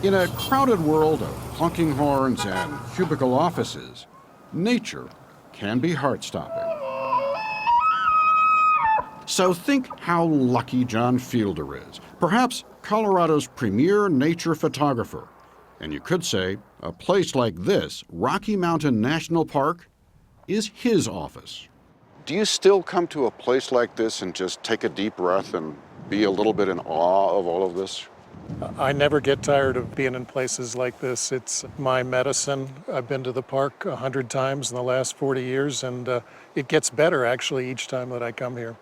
In a crowded world of honking horns and cubicle offices, nature can be heart-stopping. So think how lucky John Fielder is, perhaps Colorado's premier nature photographer. And you could say a place like this, Rocky Mountain National Park, is his office. Do you still come to a place like this and just take a deep breath and be a little bit in awe of all of this? I never get tired of being in places like this. It's my medicine. I've been to the park 100 times in the last 40 years, and it gets better, actually, each time that I come here.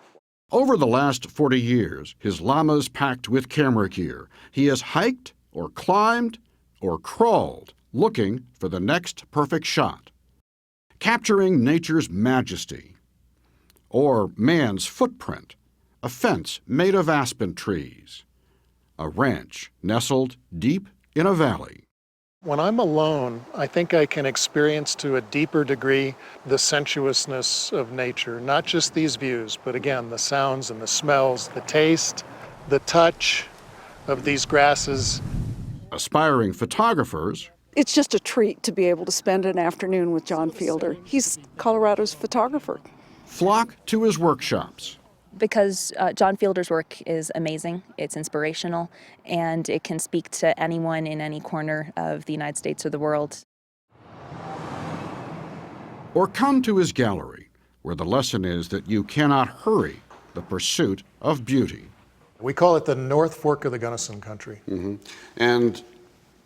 Over the last 40 years, his llama's packed with camera gear. He has hiked or climbed or crawled, looking for the next perfect shot. Capturing nature's majesty, or man's footprint, a fence made of aspen trees, a ranch nestled deep in a valley. When I'm alone, I think I can experience to a deeper degree the sensuousness of nature, not just these views, but again, the sounds and the smells, the taste, the touch of these grasses. Aspiring photographers. It's just a treat to be able to spend an afternoon with John Fielder. He's Colorado's photographer. Flock to his workshops. Because John Fielder's work is amazing, it's inspirational, and it can speak to anyone in any corner of the United States or the world. Or come to his gallery, where the lesson is that you cannot hurry the pursuit of beauty. We call it the North Fork of the Gunnison Country. And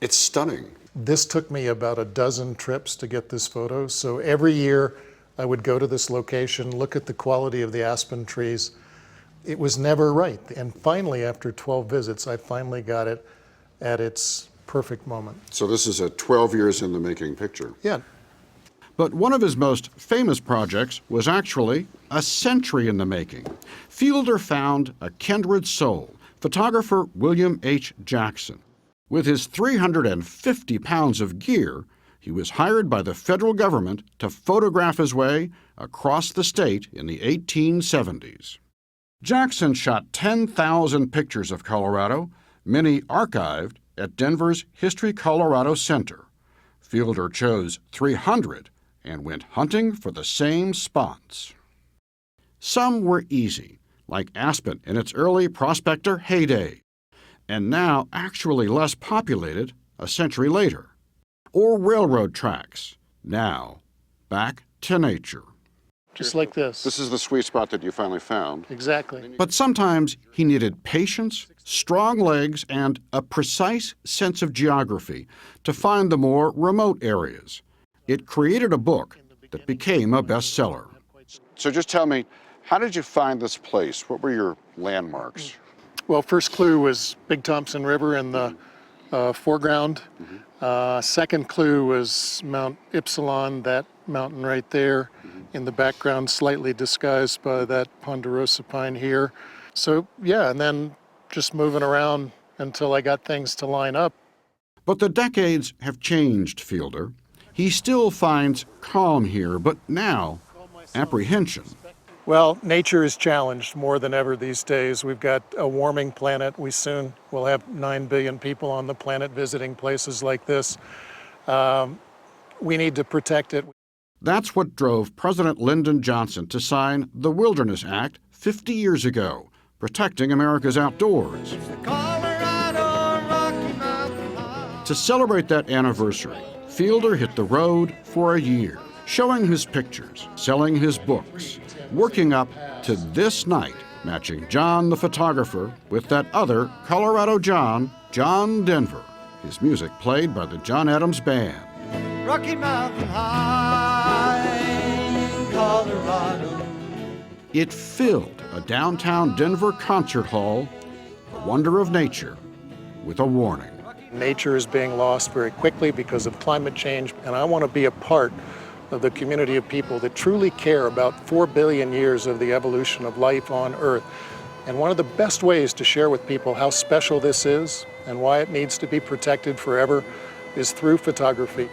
it's stunning. This took me about a dozen trips to get this photo, so every year I would go to this location, look at the quality of the aspen trees. It was never right. And finally, after 12 visits, I finally got it at its perfect moment. So this is a 12 years in the making picture. Yeah. But one of his most famous projects was actually a century in the making. Fielder found a kindred soul, photographer William H. Jackson. With his 350 pounds of gear, he was hired by the federal government to photograph his way across the state in the 1870s. Jackson shot 10,000 pictures of Colorado, many archived at Denver's History Colorado Center. Fielder chose 300 and went hunting for the same spots. Some were easy, like Aspen in its early prospector heyday, and now actually less populated a century later. Or railroad tracks, now back to nature. Just like this. This is the sweet spot that you finally found. Exactly. But sometimes he needed patience, strong legs, and a precise sense of geography to find the more remote areas. It created a book that became a bestseller. So just tell me, how did you find this place? What were your landmarks? Well, first clue was Big Thompson River in the foreground. Second clue was Mount Ypsilon, that mountain right there in the background, slightly disguised by that ponderosa pine here. So yeah, and then just moving around until I got things to line up. But the decades have changed Fielder. He still finds calm here, but now apprehension. Well, nature is challenged more than ever these days. We've got a warming planet. We soon will have 9 billion people on the planet visiting places like this. We need to protect it. That's what drove President Lyndon Johnson to sign the Wilderness Act 50 years ago, protecting America's outdoors. To celebrate that anniversary, Fielder hit the road for a year, showing his pictures, selling his books, working up to this night, matching John the photographer with that other Colorado John, John Denver. His music played by the John Adams Band. Rocky Mountain High, Colorado. It filled a downtown Denver concert hall, a wonder of nature, with a warning. Nature is being lost very quickly because of climate change, and I want to be a part of the community of people that truly care about 4 billion years of the evolution of life on Earth. And one of the best ways to share with people how special this is and why it needs to be protected forever is through photography.